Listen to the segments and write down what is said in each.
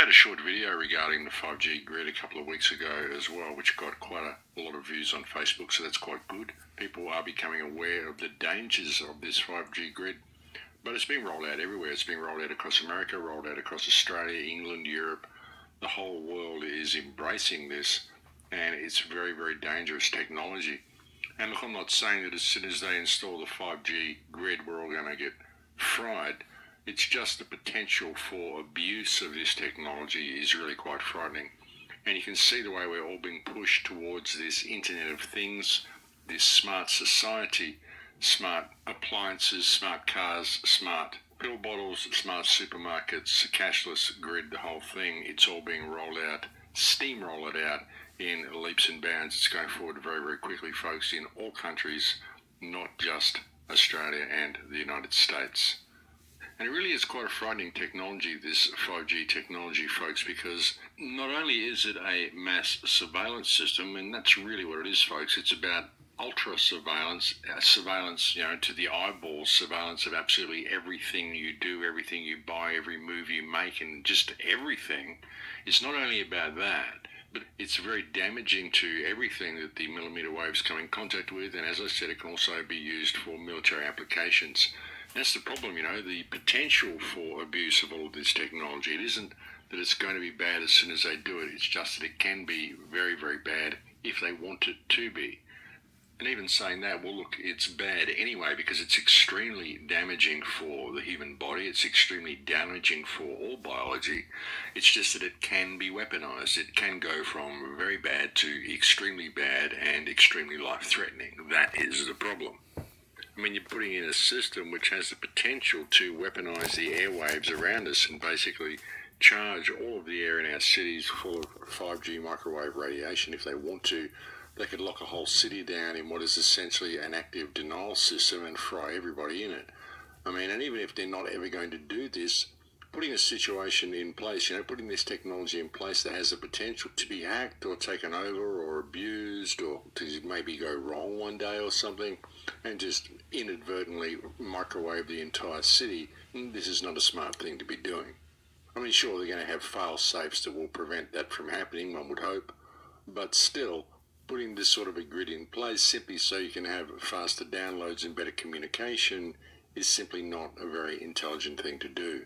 made a short video regarding the 5G grid a couple of weeks ago as well, which got quite a lot of views on Facebook, so that's quite good. People are becoming aware of the dangers of this 5G grid, but it's being rolled out everywhere. It's being rolled out across America, rolled out across Australia, England, Europe. The whole world is embracing this, and it's very, very dangerous technology. And look, I'm not saying that as soon as they install the 5G grid, we're all going to get fried. It's just the potential for abuse of this technology is really quite frightening. And you can see the way we're all being pushed towards this Internet of Things, this smart society, smart appliances, smart cars, smart pill bottles, smart supermarkets, cashless grid, the whole thing. It's all being rolled out, steamroll it out in leaps and bounds. It's going forward very, very quickly, folks, in all countries, not just Australia and the United States. And it really is quite a frightening technology, this 5G technology, folks, because not only is it a mass surveillance system, and that's really what it is, folks, it's about ultra surveillance, surveillance, to the eyeballs, surveillance of absolutely everything you do, everything you buy, every move you make, and just everything. It's not only about that, but it's very damaging to everything that the millimeter waves come in contact with, and as I said, it can also be used for military applications. That's the problem, the potential for abuse of all of this technology. It isn't that it's going to be bad as soon as they do it. It's just that it can be very, very bad if they want it to be. And even saying that, well, look, it's bad anyway because it's extremely damaging for the human body. It's extremely damaging for all biology. It's just that it can be weaponized. It can go from very bad to extremely bad and extremely life-threatening. That is the problem. I mean, you're putting in a system which has the potential to weaponize the airwaves around us and basically charge all of the air in our cities full of 5G microwave radiation. If they want to, they could lock a whole city down in what is essentially an active denial system and fry everybody in it. I mean, and even if they're not ever going to do this, putting a situation in place, putting this technology in place that has the potential to be hacked or taken over or abused or to maybe go wrong one day or something and just inadvertently microwave the entire city, this is not a smart thing to be doing. I mean, sure, they're going to have fail-safes that will prevent that from happening, one would hope, but still, putting this sort of a grid in place simply so you can have faster downloads and better communication is simply not a very intelligent thing to do.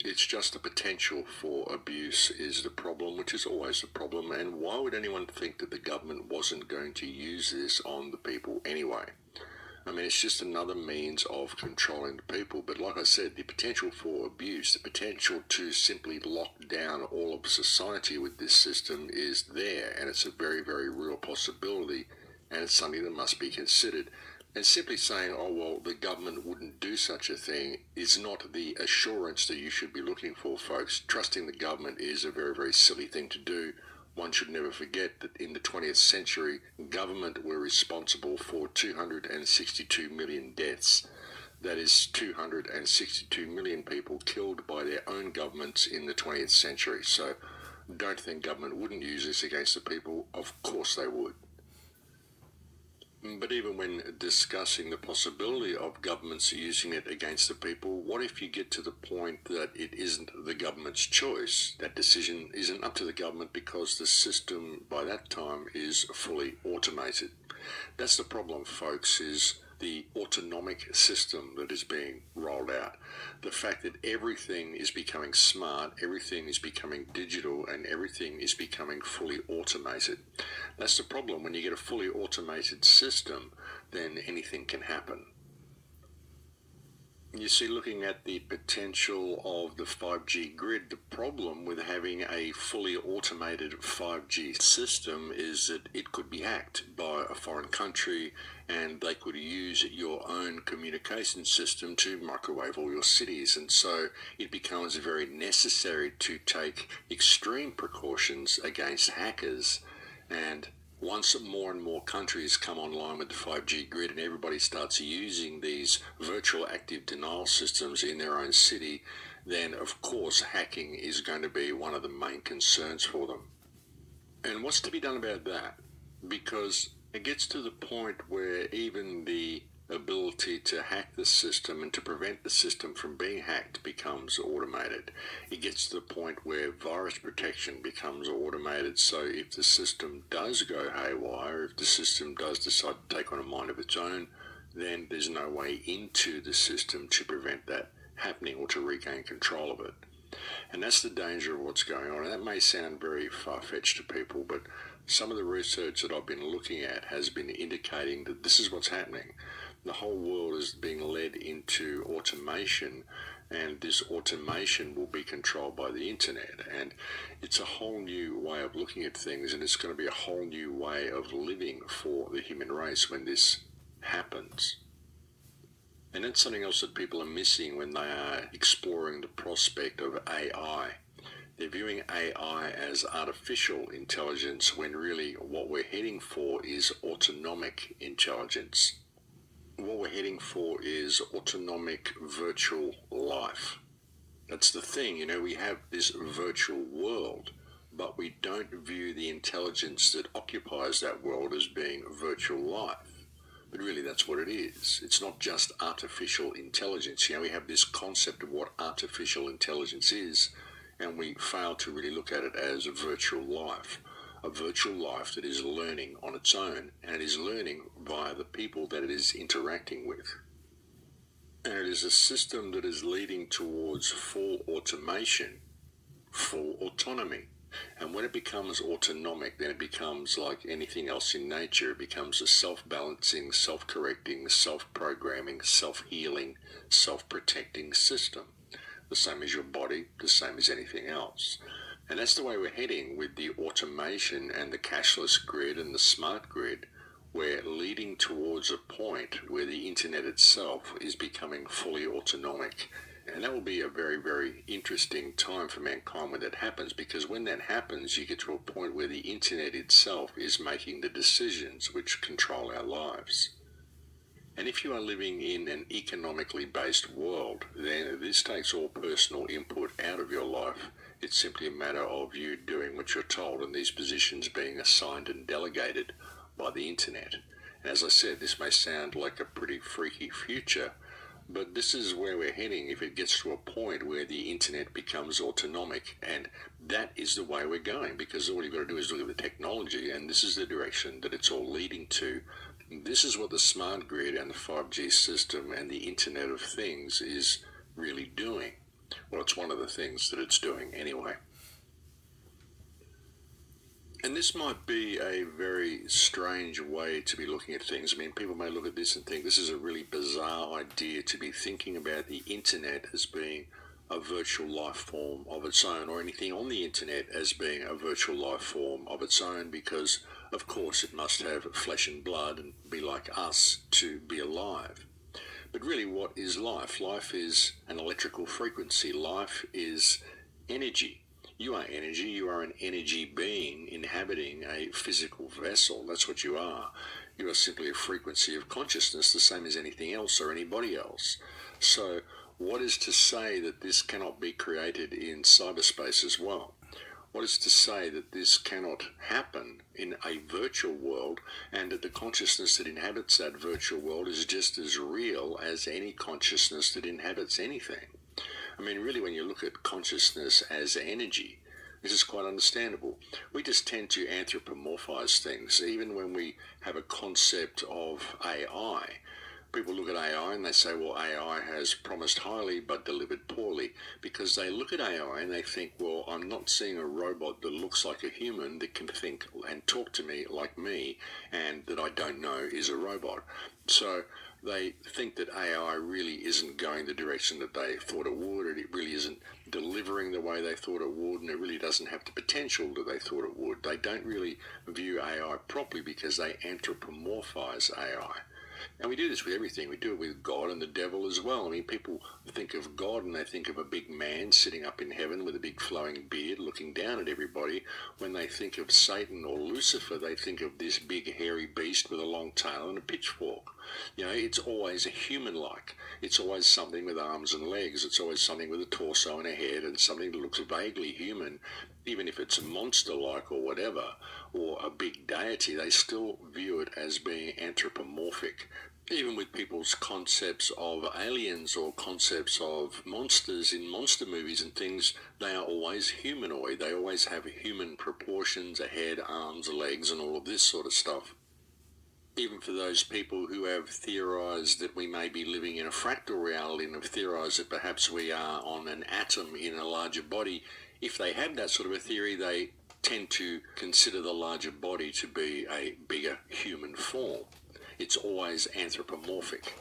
It's just the potential for abuse is the problem, which is always the problem. And why would anyone think that the government wasn't going to use this on the people anyway? I mean, it's just another means of controlling the people. But like I said, the potential for abuse, the potential to simply lock down all of society with this system is there. And it's a very, very real possibility. And it's something that must be considered. And simply saying, oh, well, the government wouldn't do such a thing is not the assurance that you should be looking for, folks. Trusting the government is a very, very silly thing to do. One should never forget that in the 20th century, government were responsible for 262 million deaths. That is 262 million people killed by their own governments in the 20th century. So don't think government wouldn't use this against the people. Of course they would. But even when discussing the possibility of governments using it against the people, what if you get to the point that it isn't the government's choice? That decision isn't up to the government because the system by that time is fully automated. That's the problem, folks, is the autonomic system that is being rolled out. The fact that everything is becoming smart, everything is becoming digital, and everything is becoming fully automated. That's the problem. When you get a fully automated system, then anything can happen. You see, looking at the potential of the 5G grid, the problem with having a fully automated 5G system is that it could be hacked by a foreign country and they could use your own communication system to microwave all your cities. And so it becomes very necessary to take extreme precautions against hackers. And once more and more countries come online with the 5G grid and everybody starts using these virtual active denial systems in their own city, then of course hacking is going to be one of the main concerns for them. And what's to be done about that? Because it gets to the point where even the ability to hack the system and to prevent the system from being hacked becomes automated. It gets to the point where virus protection becomes automated, so if the system does go haywire, if the system does decide to take on a mind of its own, then there's no way into the system to prevent that happening or to regain control of it. And that's the danger of what's going on. And that may sound very far-fetched to people, but some of the research that I've been looking at has been indicating that this is what's happening. The whole world is being led into automation, and this automation will be controlled by the internet. And it's a whole new way of looking at things, and it's going to be a whole new way of living for the human race when this happens. And that's something else that people are missing when they are exploring the prospect of AI. They're viewing AI as artificial intelligence when really what we're heading for is autonomic intelligence. What we're heading for is autonomic virtual life. That's the thing, we have this virtual world, but we don't view the intelligence that occupies that world as being virtual life. But really that's what it is. It's not just artificial intelligence. We have this concept of what artificial intelligence is, and we fail to really look at it as a virtual life that is learning on its own, and it is learning via the people that it is interacting with. And it is a system that is leading towards full automation, full autonomy. And when it becomes autonomic, then it becomes like anything else in nature. It becomes a self-balancing, self-correcting, self-programming, self-healing, self-protecting system. The same as your body, the same as anything else. And that's the way we're heading with the automation and the cashless grid and the smart grid. We're leading towards a point where the internet itself is becoming fully autonomic. And that will be a very, very interesting time for mankind when that happens, because when that happens, you get to a point where the internet itself is making the decisions which control our lives. And if you are living in an economically based world, then this takes all personal input out of your life. It's simply a matter of you doing what you're told, and these positions being assigned and delegated by the internet. And as I said, this may sound like a pretty freaky future, but this is where we're heading if it gets to a point where the internet becomes autonomic. And that is the way we're going, because all you've got to do is look at the technology, and this is the direction that it's all leading to. This is what the smart grid and the 5G system and the Internet of Things is really doing. Well, it's one of the things that it's doing anyway. And this might be a very strange way to be looking at things. I mean, people may look at this and think this is a really bizarre idea to be thinking about the internet as being a virtual life form of its own, or anything on the internet as being a virtual life form of its own, because of course it must have flesh and blood and be like us to be alive. But really, what is life? Life is an electrical frequency. Life is energy. You are energy. You are an energy being inhabiting a physical vessel. That's what you are. You are simply a frequency of consciousness, the same as anything else or anybody else. So what is to say that this cannot be created in cyberspace as well? What is to say that this cannot happen in a virtual world, and that the consciousness that inhabits that virtual world is just as real as any consciousness that inhabits anything? I mean, really, when you look at consciousness as energy, this is quite understandable. We just tend to anthropomorphize things. Even when we have a concept of AI, people look at AI and they say, well, AI has promised highly but delivered poorly, because they look at AI and they think, well, I'm not seeing a robot that looks like a human that can think and talk to me like me, and that I don't know is a robot. So they think that AI really isn't going the direction that they thought it would, and it really isn't delivering the way they thought it would, and it really doesn't have the potential that they thought it would. They don't really view AI properly because they anthropomorphize AI. And we do this with everything. We do it with God and the devil as well. I mean, people think of God and they think of a big man sitting up in heaven with a big flowing beard looking down at everybody. When they think of Satan or Lucifer, they think of this big hairy beast with a long tail and a pitchfork. You know, it's always a human-like. It's always something with arms and legs. It's always something with a torso and a head, and something that looks vaguely human. Even if it's a monster-like or whatever, or a big deity, they still view it as being anthropomorphic. Even with people's concepts of aliens or concepts of monsters in monster movies and things, they are always humanoid. They always have human proportions, a head, arms, legs, and all of this sort of stuff. Even for those people who have theorized that we may be living in a fractal reality and have theorized that perhaps we are on an atom in a larger body, if they have that sort of a theory, they tend to consider the larger body to be a bigger human form. It's always anthropomorphic.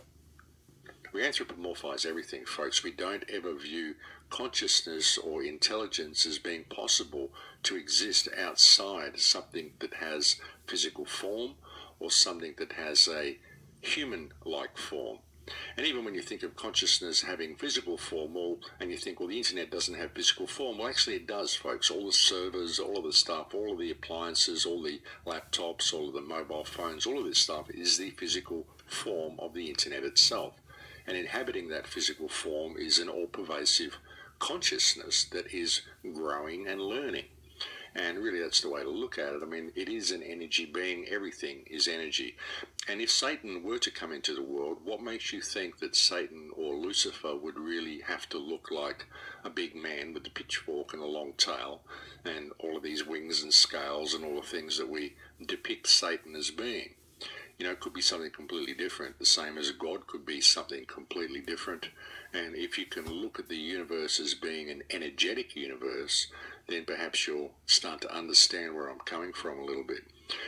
We anthropomorphize everything, folks. We don't ever view consciousness or intelligence as being possible to exist outside something that has physical form or something that has a human-like form. And even when you think of consciousness having physical form, and you think, well, the internet doesn't have physical form, well, actually it does, folks. All the servers, all of the stuff, all of the appliances, all the laptops, all of the mobile phones, all of this stuff is the physical form of the internet itself. And inhabiting that physical form is an all-pervasive consciousness that is growing and learning. And really, that's the way to look at it. I mean, it is an energy being. Everything is energy. And if Satan were to come into the world, what makes you think that Satan or Lucifer would really have to look like a big man with a pitchfork and a long tail and all of these wings and scales and all the things that we depict Satan as being? You know, it could be something completely different. The same as God could be something completely different. And if you can look at the universe as being an energetic universe, then perhaps you'll start to understand where I'm coming from a little bit.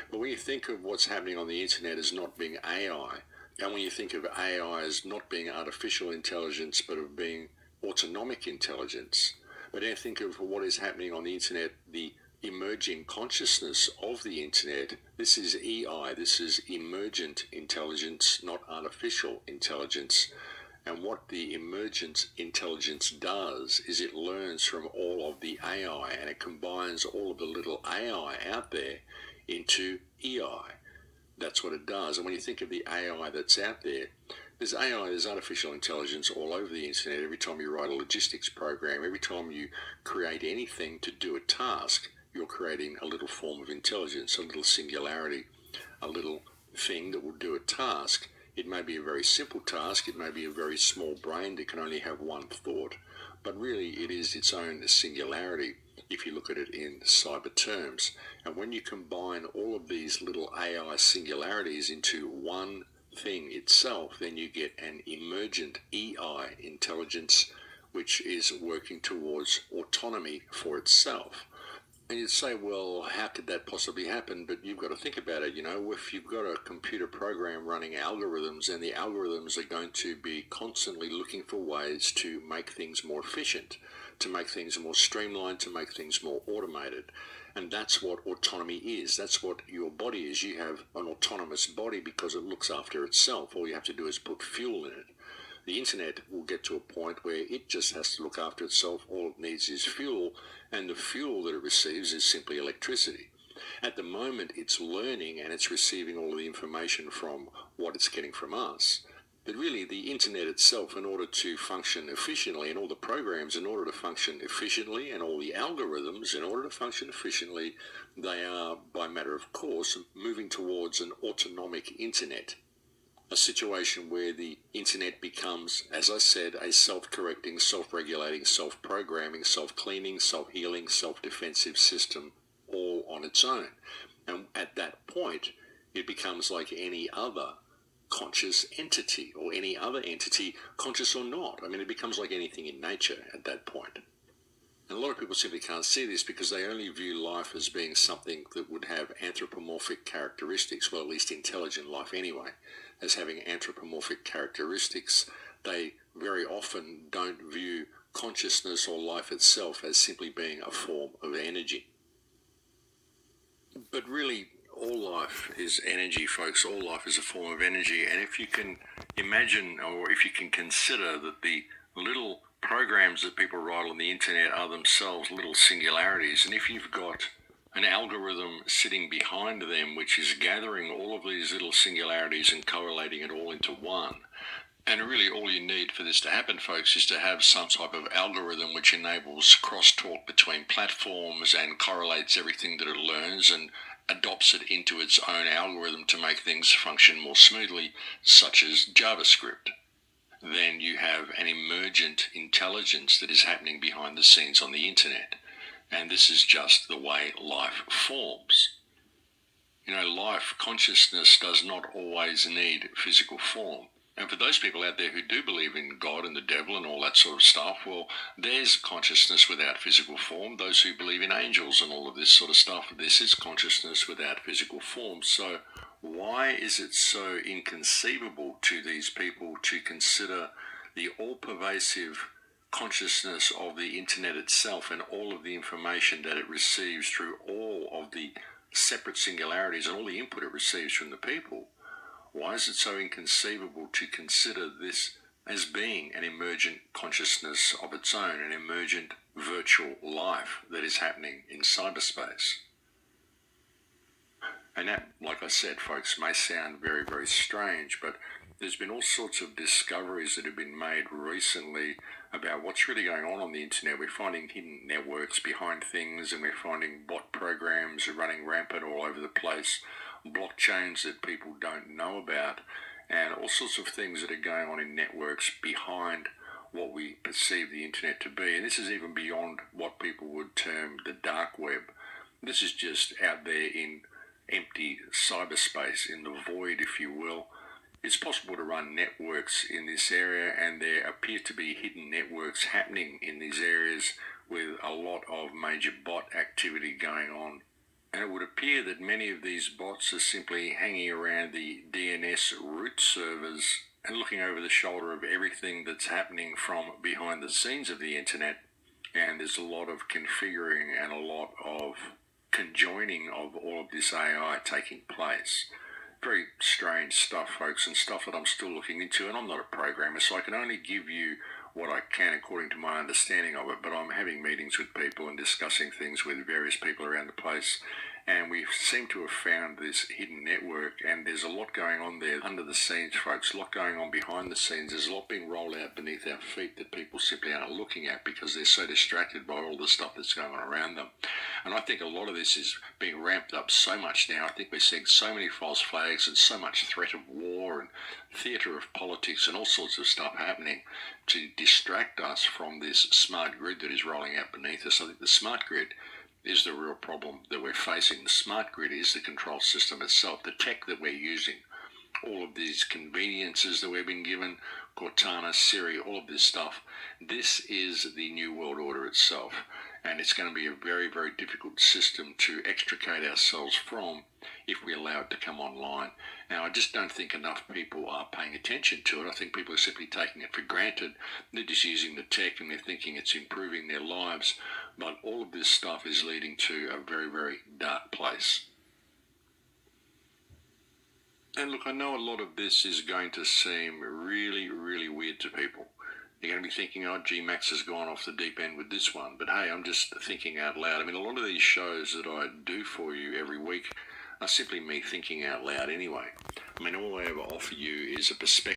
But when you think of what's happening on the internet as not being AI, and when you think of AI as not being artificial intelligence, but of being autonomic intelligence, but then think of what is happening on the internet, the emerging consciousness of the internet, this is EI, this is emergent intelligence, not artificial intelligence. And what the emergent intelligence does is it learns from all of the AI and it combines all of the little AI out there into EI. That's what it does. And when you think of the AI that's out there, there's AI, there's artificial intelligence all over the internet. Every time you write a logistics program, every time you create anything to do a task, you're creating a little form of intelligence, a little singularity, a little thing that will do a task. It may be a very simple task, it may be a very small brain that can only have one thought, but really it is its own singularity if you look at it in cyber terms. And when you combine all of these little AI singularities into one thing itself, then you get an emergent EI intelligence which is working towards autonomy for itself. And you'd say, well, how could that possibly happen? But you've got to think about it. You know, if you've got a computer program running algorithms, and the algorithms are going to be constantly looking for ways to make things more efficient, to make things more streamlined, to make things more automated. And that's what autonomy is. That's what your body is. You have an autonomous body because it looks after itself. All you have to do is put fuel in it. The internet will get to a point where it just has to look after itself. All it needs is fuel, and the fuel that it receives is simply electricity. At the moment, it's learning and it's receiving all of the information from what it's getting from us. But really, the internet itself, in order to function efficiently, and all the programs, in order to function efficiently, and all the algorithms, in order to function efficiently, they are, by matter of course, moving towards an autonomic internet. A situation where the internet becomes, as I said, a self-correcting, self-regulating, self-programming, self-cleaning, self-healing, self-defensive system all on its own. And at that point, it becomes like any other conscious entity, or any other entity, conscious or not. I mean, it becomes like anything in nature at that point. And a lot of people simply can't see this because they only view life as being something that would have anthropomorphic characteristics, well, at least intelligent life anyway, as having anthropomorphic characteristics. They very often don't view consciousness or life itself as simply being a form of energy. But really, all life is energy, folks. All life is a form of energy. And if you can imagine, or if you can consider that the little programs that people write on the internet are themselves little singularities, and if you've got an algorithm sitting behind them which is gathering all of these little singularities and correlating it all into one, and really all you need for this to happen, folks, is to have some type of algorithm which enables crosstalk between platforms and correlates everything that it learns and adopts it into its own algorithm to make things function more smoothly, such as JavaScript. Then you have an emergent intelligence that is happening behind the scenes on the internet. And this is just the way life forms. Life consciousness does not always need physical form. And for those people out there who do believe in God and the devil and all that sort of stuff, well, there's consciousness without physical form. Those who believe in angels and all of this sort of stuff, this is consciousness without physical form. So why is it so inconceivable to these people to consider the all-pervasive consciousness of the internet itself and all of the information that it receives through all of the separate singularities and all the input it receives from the people? Why is it so inconceivable to consider this as being an emergent consciousness of its own, an emergent virtual life that is happening in cyberspace? And that, like I said, folks, may sound very, very strange, but there's been all sorts of discoveries that have been made recently about what's really going on the internet. We're finding hidden networks behind things, and we're finding bot programs running rampant all over the place, blockchains that people don't know about, and all sorts of things that are going on in networks behind what we perceive the internet to be. And this is even beyond what people would term the dark web. This is just out there in empty cyberspace, in the void, if you will. It's possible to run networks in this area, and there appear to be hidden networks happening in these areas with a lot of major bot activity going on. And it would appear that many of these bots are simply hanging around the DNS root servers and looking over the shoulder of everything that's happening from behind the scenes of the internet. And there's a lot of configuring and a lot of conjoining of all of this AI taking place. Very strange stuff, folks, and stuff that I'm still looking into. And I'm not a programmer, so I can only give you what I can according to my understanding of it. But I'm having meetings with people and discussing things with various people around the place. And we seem to have found this hidden network, and there's a lot going on there under the scenes, folks, a lot going on behind the scenes. There's a lot being rolled out beneath our feet that people simply aren't looking at because they're so distracted by all the stuff that's going on around them. And I think a lot of this is being ramped up so much now. I think we're seeing so many false flags and so much threat of war and theatre of politics and all sorts of stuff happening to distract us from this smart grid that is rolling out beneath us. I think the smart grid is the real problem that we're facing. The smart grid is the control system itself, the tech that we're using, all of these conveniences that we've been given, Cortana, Siri, all of this stuff. This is the new world order itself, and it's going to be a very, very difficult system to extricate ourselves from if we allow it to come online. Now, I just don't think enough people are paying attention to it. I think people are simply taking it for granted. They're just using the tech and they're thinking it's improving their lives. But all of this stuff is leading to a very, very dark place. And look, I know a lot of this is going to seem really, really weird to people. You're going to be thinking, oh, gee, Max has gone off the deep end with this one. But hey, I'm just thinking out loud. I mean, a lot of these shows that I do for you every week are simply me thinking out loud anyway. I mean, all I ever offer you is a perspective